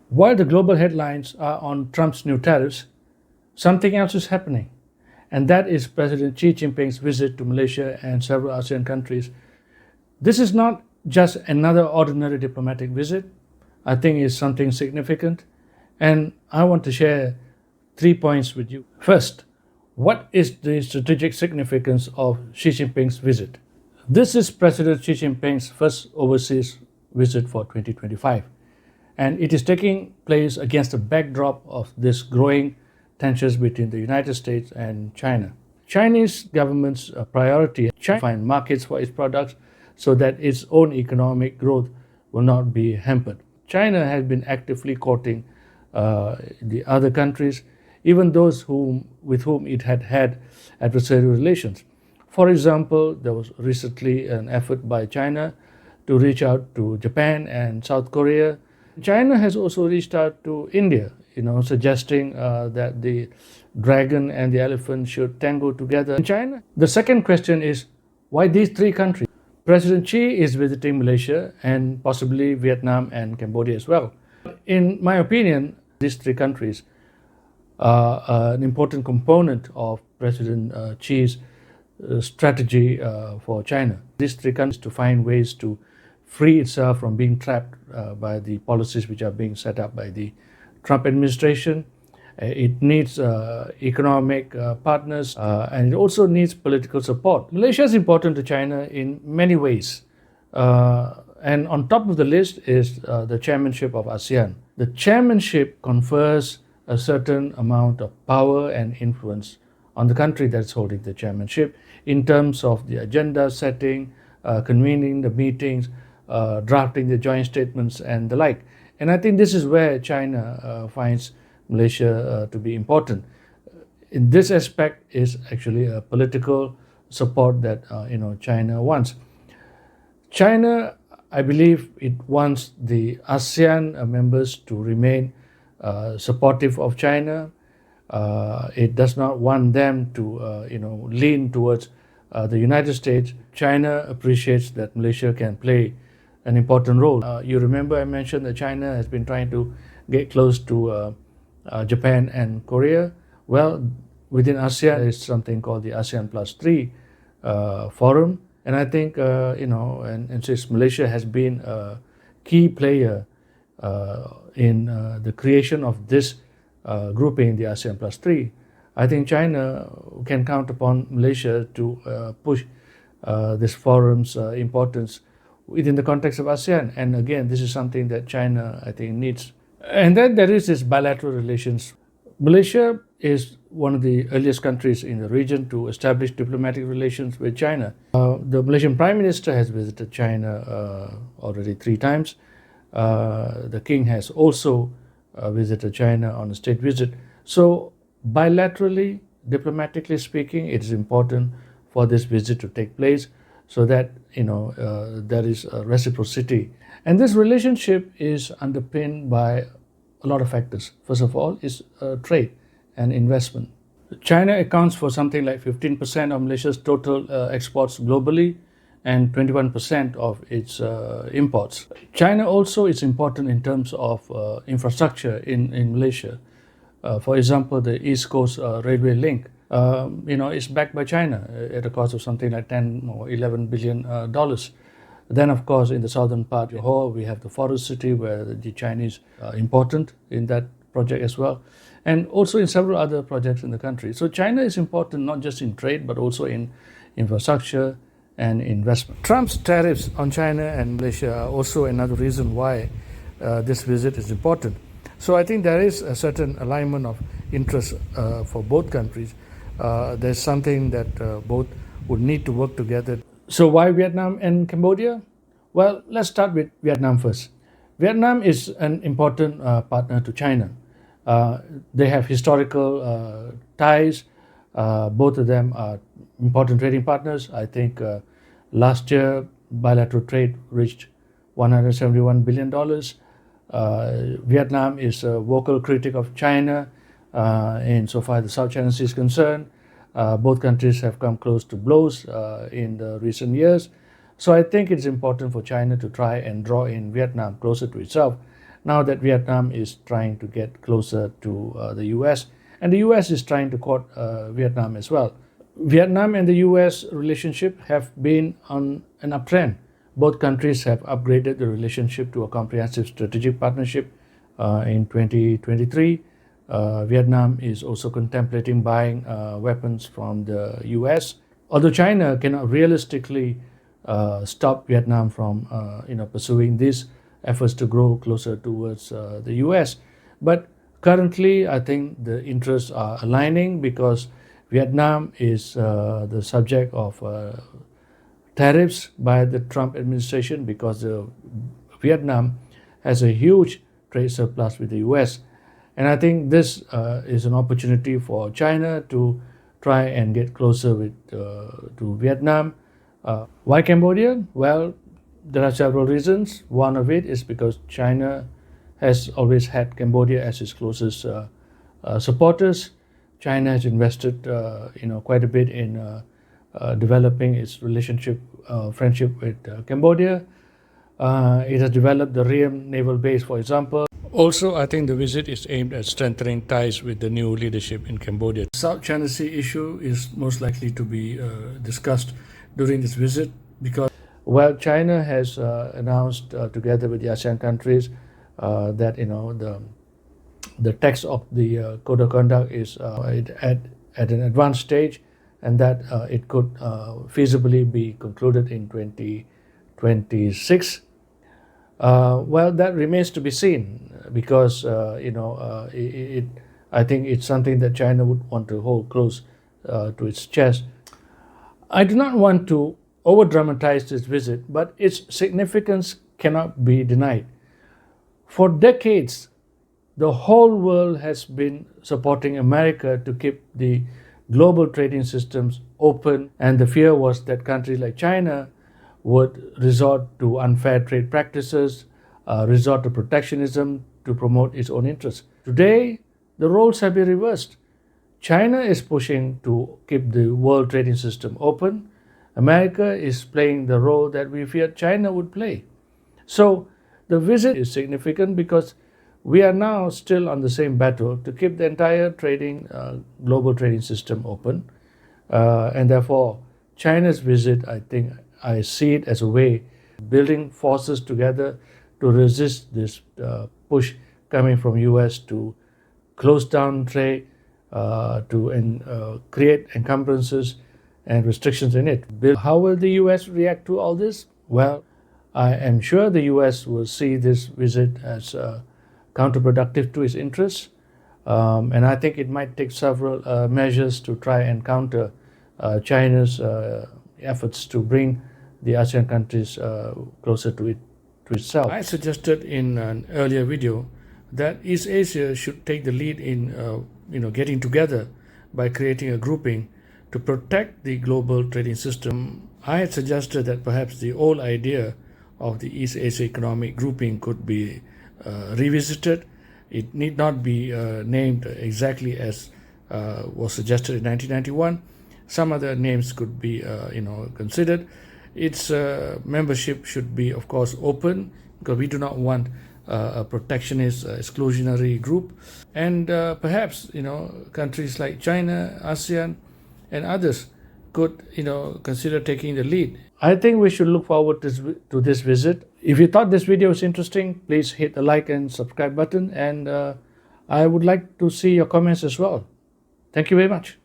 While the global headlines are on Trump's new tariffs, something else is happening, and that is President Xi Jinping's visit to Malaysia and several ASEAN countries. This is not just another ordinary diplomatic visit. I think it's something significant, and I want to share 3 points with you. First, what is the strategic significance of Xi Jinping's visit? This is President Xi Jinping's first overseas visit for 2025, and it is taking place against the backdrop of this growing tensions between the United States and China. Chinese government's priority is to find markets for its products so that its own economic growth will not be hampered. China has been actively courting the other countries, even those with whom it had had adversarial relations. For example, there was recently an effort by China to reach out to Japan and South Korea. China has also reached out to India, suggesting that the dragon and the elephant should tango together in China. The second question is, why these three countries? President Xi is visiting Malaysia and possibly Vietnam and Cambodia as well. In my opinion, these three countries are an important component of President Xi's strategy for China. These three countries to find ways to free itself from being trapped by the policies which are being set up by the Trump administration. It needs economic partners and it also needs political support. Malaysia is important to China in many ways. And on top of the list is the chairmanship of ASEAN. The chairmanship confers a certain amount of power and influence on the country that's holding the chairmanship in terms of the agenda setting, convening the meetings, drafting the joint statements and the like. And I think this is where China finds Malaysia to be important. In this aspect is actually a political support that China wants. China, I believe, it wants the ASEAN members to remain supportive of China. It does not want them to lean towards the United States. China appreciates that Malaysia can play an important role. You remember I mentioned that China has been trying to get close to Japan and Korea. Well, within ASEAN, there is something called the ASEAN Plus 3 forum. And I think, and since Malaysia has been a key player in the creation of this grouping, the ASEAN Plus 3, I think China can count upon Malaysia to push this forum's importance within the context of ASEAN. And again, this is something that China, I think, needs. And then there is this bilateral relations. Malaysia is one of the earliest countries in the region to establish diplomatic relations with China. The Malaysian Prime Minister has visited China already 3 times. The King has also visited China on a state visit. So bilaterally, diplomatically speaking, it is important for this visit to take place so that there is a reciprocity. And this relationship is underpinned by a lot of factors. First of all is trade and investment. China accounts for something like 15% of Malaysia's total exports globally and 21% of its imports. China also is important in terms of infrastructure in Malaysia. For example, the East Coast Railway link, is backed by China at a cost of something like $10 or $11 billion. Then, of course, in the southern part, Johor, we have the forest city where the Chinese are important in that project as well, and also in several other projects in the country. So China is important not just in trade, but also in infrastructure and investment. Trump's tariffs on China and Malaysia are also another reason why this visit is important. So I think there is a certain alignment of interest for both countries. There's something that both would need to work together. So why Vietnam and Cambodia? Well, let's start with Vietnam first. Vietnam is an important partner to China. They have historical ties. Both of them are important trading partners. I think last year bilateral trade reached $171 billion. Vietnam is a vocal critic of China insofar as the South China Sea is concerned. Both countries have come close to blows in the recent years. So I think it's important for China to try and draw in Vietnam closer to itself. now that Vietnam is trying to get closer to the US, and the US is trying to court Vietnam as well. Vietnam and the US relationship have been on an uptrend. Both countries have upgraded the relationship to a comprehensive strategic partnership in 2023. Vietnam is also contemplating buying weapons from the US. Although China cannot realistically stop Vietnam from pursuing these efforts to grow closer towards the US. But currently, I think the interests are aligning because Vietnam is the subject of tariffs by the Trump administration because Vietnam has a huge trade surplus with the US. And I think this is an opportunity for China to try and get closer to Vietnam. Why Cambodia? Well, there are several reasons. One of it is because China has always had Cambodia as its closest supporters. China has invested, quite a bit in developing its friendship with Cambodia. It has developed the Ream naval base, for example. Also, I think the visit is aimed at strengthening ties with the new leadership in Cambodia. The South China Sea issue is most likely to be discussed during this visit because, well, China has announced together with the ASEAN countries that the text of the code of conduct is at an advanced stage, and that it could feasibly be concluded in 2026. Well, that remains to be seen because I think it's something that China would want to hold close to its chest. I do not want to over-dramatize this visit, but its significance cannot be denied. For decades, the whole world has been supporting America to keep the global trading systems open, and the fear was that countries like China would resort to unfair trade practices, resort to protectionism to promote its own interests. Today, the roles have been reversed. China is pushing to keep the world trading system open. America is playing the role that we feared China would play. So the visit is significant because we are now still on the same battle to keep the entire global trading system open. And therefore, China's visit, I see it as a way building forces together to resist this push coming from US to close down trade, to create encumbrances and restrictions in it. How will the US react to all this? Well, I am sure the US will see this visit as counterproductive to its interests, and I think it might take several measures to try and counter China's efforts to bring the ASEAN countries closer to itself. I suggested in an earlier video that East Asia should take the lead in getting together by creating a grouping to protect the global trading system. I had suggested that perhaps the old idea of the East Asia Economic Grouping could be revisited. It need not be named exactly as was suggested in 1991. Some other names could be considered. Its membership should be, of course, open because we do not want a protectionist, exclusionary group. And perhaps countries like China, ASEAN, and others could consider taking the lead. I think we should look forward to this visit. If you thought this video was interesting, please hit the like and subscribe button, and I would like to see your comments as well. Thank you very much.